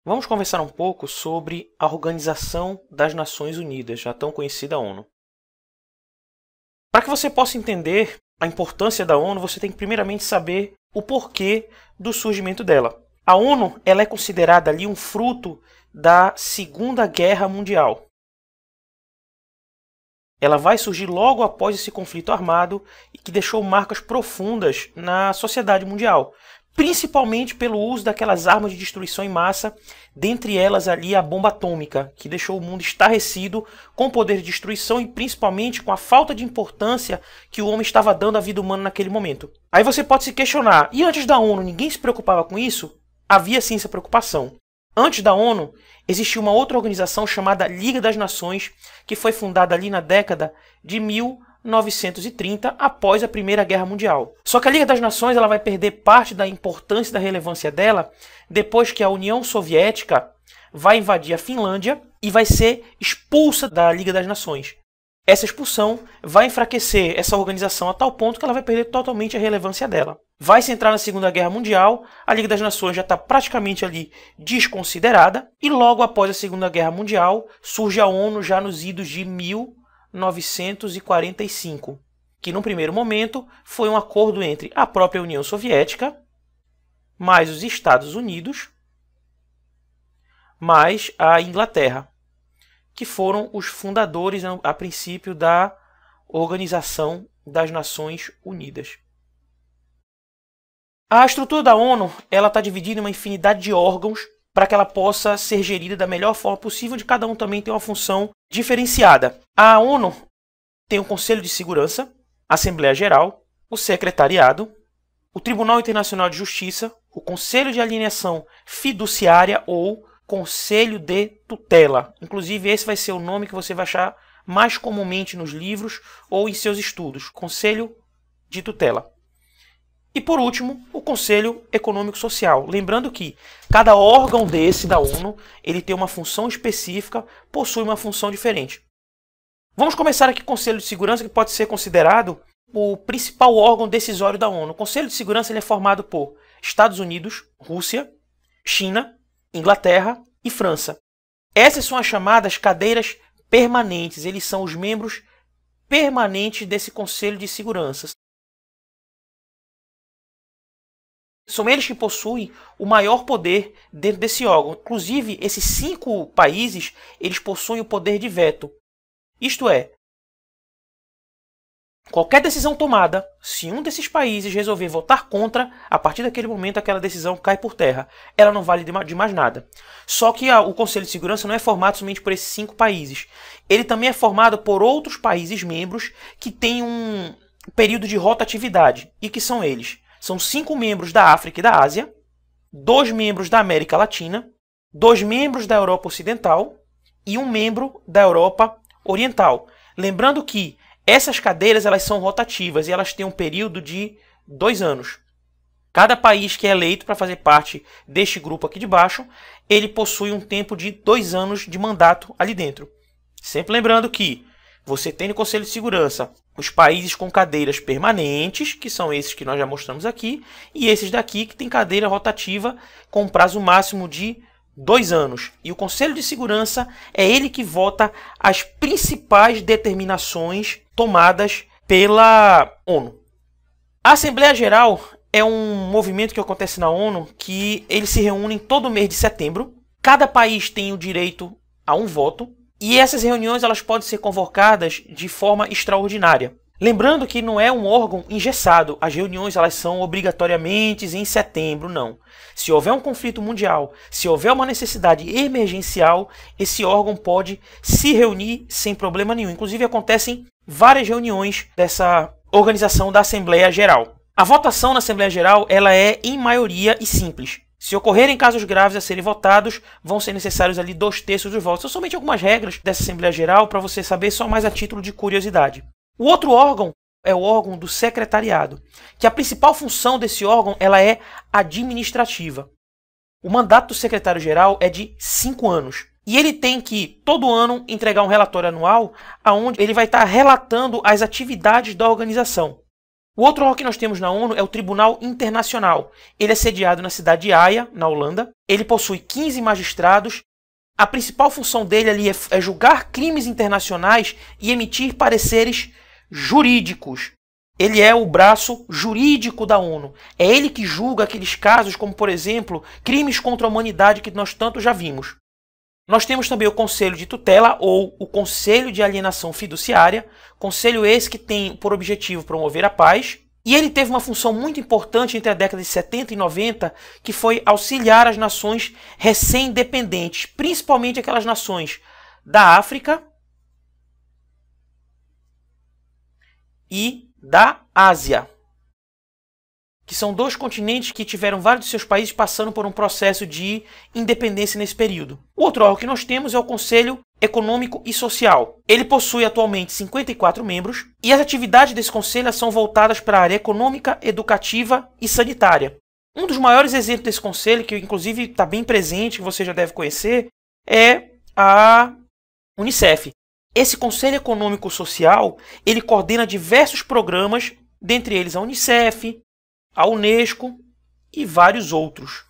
Vamos conversar um pouco sobre a Organização das Nações Unidas, a tão conhecida ONU. Para que você possa entender a importância da ONU, você tem que primeiramente saber o porquê do surgimento dela. A ONU ela é considerada ali um fruto da Segunda Guerra Mundial. Ela vai surgir logo após esse conflito armado e que deixou marcas profundas na sociedade mundial, principalmente pelo uso daquelas armas de destruição em massa, dentre elas ali a bomba atômica, que deixou o mundo estarrecido com o poder de destruição e principalmente com a falta de importância que o homem estava dando à vida humana naquele momento. Aí você pode se questionar, e antes da ONU ninguém se preocupava com isso? Havia sim essa preocupação. Antes da ONU, existia uma outra organização chamada Liga das Nações, que foi fundada ali na década de 1930, após a Primeira Guerra Mundial. Só que a Liga das Nações ela vai perder parte da importância e da relevância dela depois que a União Soviética vai invadir a Finlândia e vai ser expulsa da Liga das Nações. Essa expulsão vai enfraquecer essa organização a tal ponto que ela vai perder totalmente a relevância dela. Vai se entrar na Segunda Guerra Mundial, a Liga das Nações já está praticamente ali desconsiderada, e logo após a Segunda Guerra Mundial surge a ONU já nos idos de 1945, que num primeiro momento foi um acordo entre a própria União Soviética, mais os Estados Unidos, mais a Inglaterra, que foram os fundadores, a princípio, da Organização das Nações Unidas. A estrutura da ONU está dividida em uma infinidade de órgãos para que ela possa ser gerida da melhor forma possível, onde cada um também tem uma função diferenciada. A ONU tem o Conselho de Segurança, a Assembleia Geral, o Secretariado, o Tribunal Internacional de Justiça, o Conselho de Alienação Fiduciária ou Conselho de Tutela. Inclusive, esse vai ser o nome que você vai achar mais comumente nos livros ou em seus estudos. Conselho de Tutela. E, por último, o Conselho Econômico Social. Lembrando que cada órgão desse da ONU ele tem uma função específica, possui uma função diferente. Vamos começar aqui com o Conselho de Segurança, que pode ser considerado o principal órgão decisório da ONU. O Conselho de Segurança ele é formado por Estados Unidos, Rússia, China, Inglaterra e França. Essas são as chamadas cadeiras permanentes. Eles são os membros permanentes desse Conselho de Segurança. São eles que possuem o maior poder dentro desse órgão. Inclusive, esses 5 países eles possuem o poder de veto. Isto é, qualquer decisão tomada, se um desses países resolver votar contra, a partir daquele momento aquela decisão cai por terra. Ela não vale de mais nada. Só que o Conselho de Segurança não é formado somente por esses 5 países. Ele também é formado por outros países membros que têm um período de rotatividade. E que são eles? São 5 membros da África e da Ásia, 2 membros da América Latina, 2 membros da Europa Ocidental e 1 membro da Europa Oriental. Lembrando que essas cadeiras elas são rotativas e elas têm um período de 2 anos. Cada país que é eleito para fazer parte deste grupo aqui de baixo, ele possui um tempo de 2 anos de mandato ali dentro. Sempre lembrando que você tem no Conselho de Segurança os países com cadeiras permanentes, que são esses que nós já mostramos aqui, e esses daqui que tem cadeira rotativa com prazo máximo de 2 anos. E o Conselho de Segurança é ele que vota as principais determinações tomadas pela ONU. A Assembleia Geral é um movimento que acontece na ONU que ele se reúne todo mês de setembro. Cada país tem o direito a um voto. E essas reuniões elas podem ser convocadas de forma extraordinária. Lembrando que não é um órgão engessado. As reuniões elas são obrigatoriamente em setembro, não. Se houver um conflito mundial, se houver uma necessidade emergencial, esse órgão pode se reunir sem problema nenhum. Inclusive acontecem várias reuniões dessa organização da Assembleia Geral. A votação na Assembleia Geral ela é em maioria e simples. Se ocorrerem casos graves a serem votados, vão ser necessários ali 2/3 dos votos. São somente algumas regras dessa Assembleia Geral para você saber só mais a título de curiosidade. O outro órgão é o órgão do Secretariado, que a principal função desse órgão ela é administrativa. O mandato do secretário-geral é de 5 anos. E ele tem que, todo ano, entregar um relatório anual onde ele vai estar relatando as atividades da organização. O outro órgão que nós temos na ONU é o Tribunal Internacional. Ele é sediado na cidade de Haia, na Holanda. Ele possui 15 magistrados. A principal função dele ali é julgar crimes internacionais e emitir pareceres jurídicos. Ele é o braço jurídico da ONU. É ele que julga aqueles casos como, por exemplo, crimes contra a humanidade que nós tanto já vimos. Nós temos também o Conselho de Tutela, ou o Conselho de Alienação Fiduciária, conselho esse que tem por objetivo promover a paz, e ele teve uma função muito importante entre a década de 70 e 90, que foi auxiliar as nações recém-independentes, principalmente aquelas nações da África e da Ásia, que são dois continentes que tiveram vários de seus países passando por um processo de independência nesse período. O outro órgão que nós temos é o Conselho Econômico e Social. Ele possui atualmente 54 membros e as atividades desse conselho são voltadas para a área econômica, educativa e sanitária. Um dos maiores exemplos desse conselho, que inclusive está bem presente, que você já deve conhecer, é a Unicef. Esse Conselho Econômico e Social, ele coordena diversos programas, dentre eles a Unicef, a Unesco e vários outros.